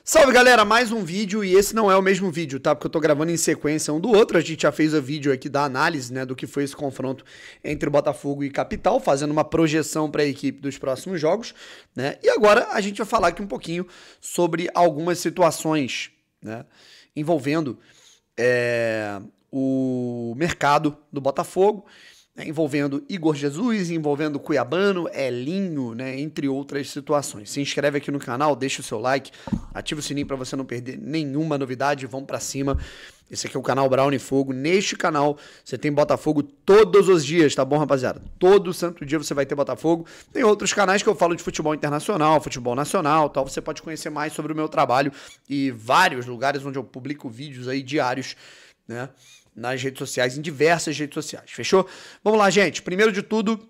Salve galera, mais um vídeo e esse não é o mesmo vídeo, tá? Porque eu tô gravando em sequência um do outro, a gente já fez o vídeo aqui da análise, né, do que foi esse confronto entre o Botafogo e Capital, fazendo uma projeção para a equipe dos próximos jogos, né? E agora a gente vai falar aqui um pouquinho sobre algumas situações, né, envolvendo o mercado do Botafogo, né, envolvendo Igor Jesus, envolvendo Cuiabano, Elinho, né, entre outras situações. Se inscreve aqui no canal, deixa o seu like, ativa o sininho para você não perder nenhuma novidade, vamos para cima. Esse aqui é o canal Brown e Fogo. Neste canal você tem Botafogo todos os dias, tá bom, rapaziada? Todo santo dia você vai ter Botafogo. Tem outros canais que eu falo de futebol internacional, futebol nacional, tal. Você pode conhecer mais sobre o meu trabalho e vários lugares onde eu publico vídeos aí diários, né, nas redes sociais, em diversas redes sociais, fechou? Vamos lá, gente. Primeiro de tudo,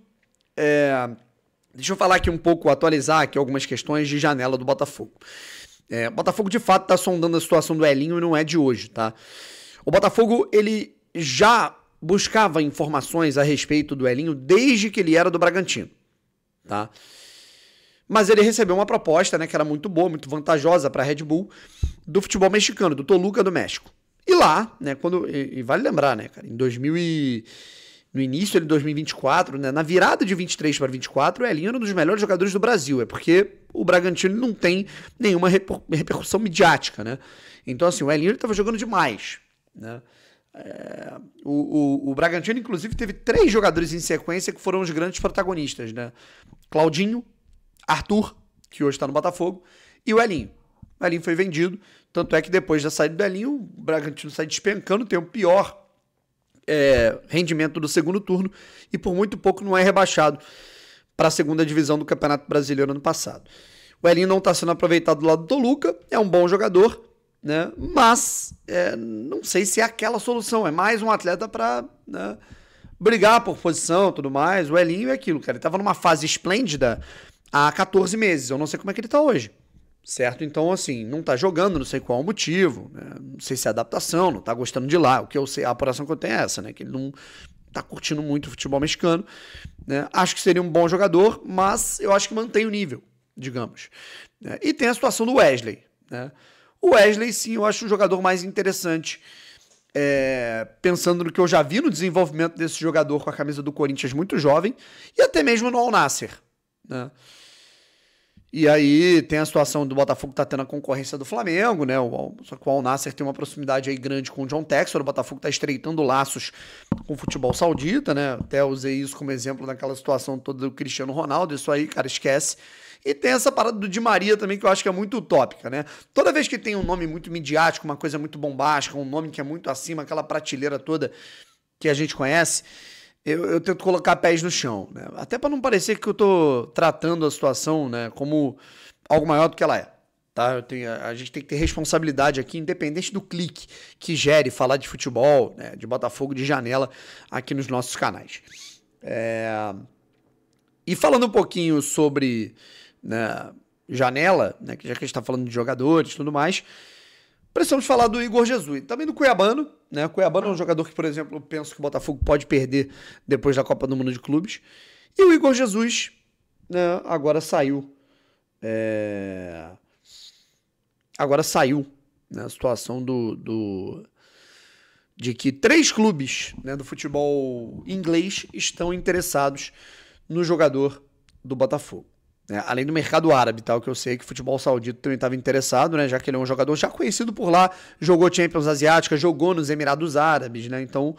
deixa eu falar aqui um pouco, atualizar aqui algumas questões de janela do Botafogo. O Botafogo, de fato, tá sondando a situação do Elinho e não é de hoje, tá? O Botafogo, ele já buscava informações a respeito do Elinho desde que ele era do Bragantino, tá? Mas ele recebeu uma proposta, né, que era muito boa, muito vantajosa para a Red Bull, do futebol mexicano, do Toluca do México. E lá, né, e vale lembrar, né, cara, no início de 2024, né, na virada de 23 para 24, o Elinho era um dos melhores jogadores do Brasil, é porque o Bragantino não tem nenhuma repercussão midiática, né? Então, assim, o Elinho estava jogando demais, né? O Bragantino, inclusive, teve 3 jogadores em sequência que foram os grandes protagonistas, né? Claudinho, Arthur, que hoje está no Botafogo, e o Elinho. O Elinho foi vendido, tanto é que depois da saída do Elinho, o Bragantino sai despencando, tem o pior rendimento do segundo turno e por muito pouco não é rebaixado para a segunda divisão do Campeonato Brasileiro ano passado. O Elinho não está sendo aproveitado do lado do Toluca, é um bom jogador, né? Mas não sei se é aquela solução, é mais um atleta para, né, brigar por posição e tudo mais. O Elinho é aquilo, cara, ele estava numa fase esplêndida há 14 meses, eu não sei como é que ele está hoje. Certo? Então, assim, não tá jogando, não sei qual o motivo, né? Não sei se é adaptação, não tá gostando de lá. O que eu sei, a apuração que eu tenho é essa, né? Que ele não tá curtindo muito o futebol mexicano, né? Acho que seria um bom jogador, mas eu acho que mantém o nível, digamos, né? E tem a situação do Wesley, né? O Wesley, sim, eu acho um jogador mais interessante, pensando no que eu já vi no desenvolvimento desse jogador com a camisa do Corinthians muito jovem, e até mesmo no Al Nassr, né? E aí tem a situação do Botafogo tá tendo a concorrência do Flamengo, né? Só que o Al Nassr tem uma proximidade aí grande com o John Textor, o Botafogo tá estreitando laços com o futebol saudita, né? Até usei isso como exemplo naquela situação toda do Cristiano Ronaldo, isso aí, cara, esquece. E tem essa parada do Di Maria também, que eu acho que é muito utópica, né? Toda vez que tem um nome muito midiático, uma coisa muito bombástica, um nome que é muito acima, aquela prateleira toda que a gente conhece, eu tento colocar pés no chão, né? Até para não parecer que eu tô tratando a situação, né, como algo maior do que ela é, tá? A gente tem que ter responsabilidade aqui, independente do clique que gere falar de futebol, né, de Botafogo, de janela, aqui nos nossos canais. E falando um pouquinho sobre, né, janela, né, já que a gente tá falando de jogadores e tudo mais, precisamos falar do Igor Jesus, também do Cuiabano, né? O Cuiabano é um jogador que, por exemplo, eu penso que o Botafogo pode perder depois da Copa do Mundo de Clubes. E o Igor Jesus, né, agora saiu. Agora saiu, né, a situação de que 3 clubes, né, do futebol inglês estão interessados no jogador do Botafogo. Além do mercado árabe, tal, que eu sei que o futebol saudita também estava interessado, né, já que ele é um jogador já conhecido por lá, jogou Champions Asiática, jogou nos Emirados Árabes, né, então,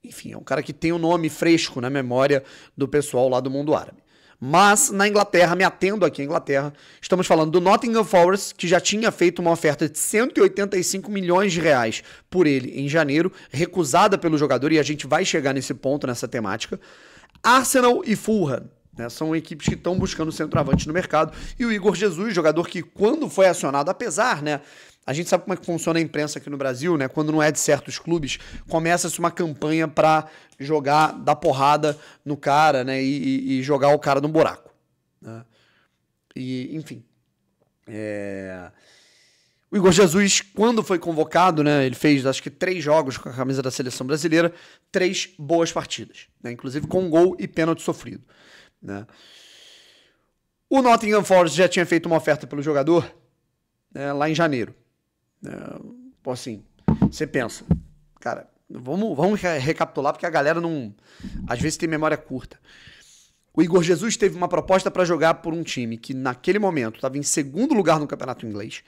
enfim, é um cara que tem um nome fresco na memória do pessoal lá do mundo árabe. Mas na Inglaterra, me atendo aqui à Inglaterra, estamos falando do Nottingham Forest, que já tinha feito uma oferta de 185 milhões de reais por ele em janeiro, recusada pelo jogador, e a gente vai chegar nesse ponto, nessa temática. Arsenal e Fulham, né, são equipes que estão buscando centroavante no mercado. E o Igor Jesus, jogador que quando foi acionado, apesar, né, a gente sabe como é que funciona a imprensa aqui no Brasil, né, quando não é de certos clubes, começa-se uma campanha para jogar, dar porrada no cara, né, e jogar o cara no buraco, né? E, enfim, o Igor Jesus, quando foi convocado, né, ele fez acho que 3 jogos com a camisa da seleção brasileira, 3 boas partidas, né, inclusive com gol e pênalti sofrido, né? O Nottingham Forest já tinha feito uma oferta pelo jogador, né, lá em janeiro. Pô, assim, você pensa, cara, vamos recapitular, porque a galera não, às vezes tem memória curta. O Igor Jesus teve uma proposta para jogar por um time que naquele momento estava em segundo lugar no campeonato inglês.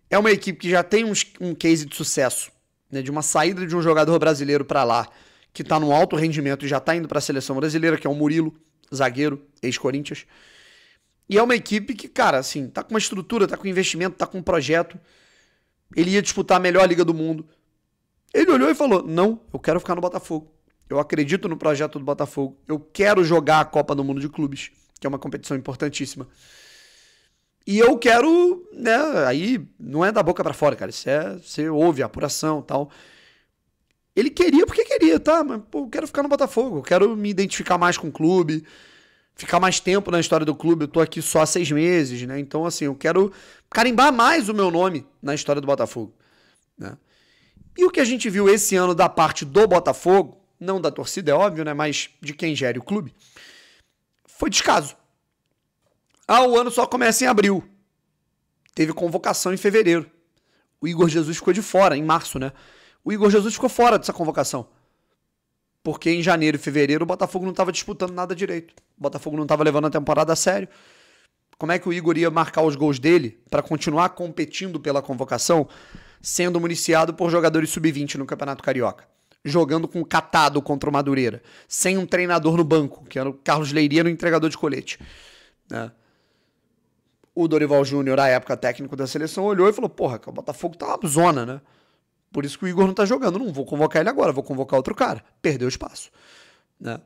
É uma equipe que já tem um case de sucesso, né, de uma saída de um jogador brasileiro para lá, que está no alto rendimento e já está indo para a seleção brasileira, que é o Murilo, zagueiro, ex-Corinthians. E é uma equipe que, cara, assim, tá com uma estrutura, tá com investimento, tá com um projeto. Ele ia disputar a melhor liga do mundo. Ele olhou e falou, não, eu quero ficar no Botafogo. Eu acredito no projeto do Botafogo. Eu quero jogar a Copa do Mundo de Clubes, que é uma competição importantíssima. E eu quero, né, aí não é da boca pra fora, cara. Isso é, você ouve a apuração e tal. Ele queria porque queria, tá? Mas, pô, eu quero ficar no Botafogo. Eu quero me identificar mais com o clube, ficar mais tempo na história do clube. Eu tô aqui só há 6 meses, né? Então, assim, eu quero carimbar mais o meu nome na história do Botafogo, né? E o que a gente viu esse ano da parte do Botafogo, não da torcida, é óbvio, né? Mas de quem gere o clube, foi descaso. O ano só começa em abril. Teve convocação em fevereiro. O Igor Jesus ficou de fora, em março, né? O Igor Jesus ficou fora dessa convocação. Porque em janeiro e fevereiro o Botafogo não estava disputando nada direito. O Botafogo não estava levando a temporada a sério. Como é que o Igor ia marcar os gols dele para continuar competindo pela convocação, sendo municiado por jogadores sub-20 no Campeonato Carioca? Jogando com o Catado contra o Madureira. Sem um treinador no banco, que era o Carlos Leiria, no entregador de colete, né? O Dorival Júnior, à época técnico da seleção, olhou e falou, porra, o Botafogo tá uma zona, né? Por isso que o Igor não tá jogando. Não vou convocar ele agora, vou convocar outro cara. Perdeu espaço, né?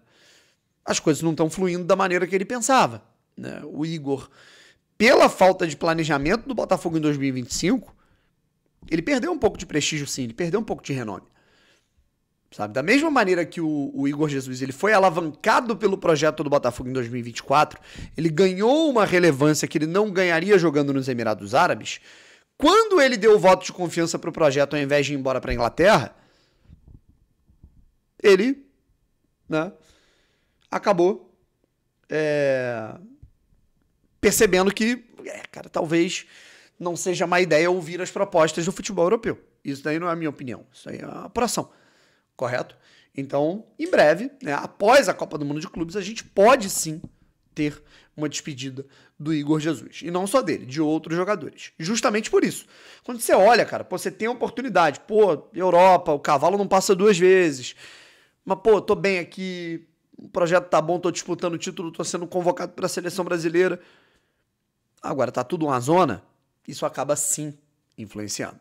As coisas não estão fluindo da maneira que ele pensava, né? O Igor, pela falta de planejamento do Botafogo em 2025, ele perdeu um pouco de prestígio, sim. Ele perdeu um pouco de renome, sabe? Da mesma maneira que o Igor Jesus ele foi alavancado pelo projeto do Botafogo em 2024, ele ganhou uma relevância que ele não ganharia jogando nos Emirados Árabes. Quando ele deu o voto de confiança para o projeto ao invés de ir embora para a Inglaterra, ele, né, acabou percebendo que, cara, talvez não seja má ideia ouvir as propostas do futebol europeu. Isso daí não é a minha opinião, isso aí é uma apuração. Correto? Então, em breve, né, após a Copa do Mundo de Clubes, a gente pode sim ter uma despedida do Igor Jesus. E não só dele, de outros jogadores. Justamente por isso. Quando você olha, cara, pô, você tem a oportunidade. Pô, Europa, o cavalo não passa 2 vezes. Mas, pô, tô bem aqui, o projeto tá bom, tô disputando o título, tô sendo convocado para a seleção brasileira. Agora, tá tudo uma zona. Isso acaba sim influenciando.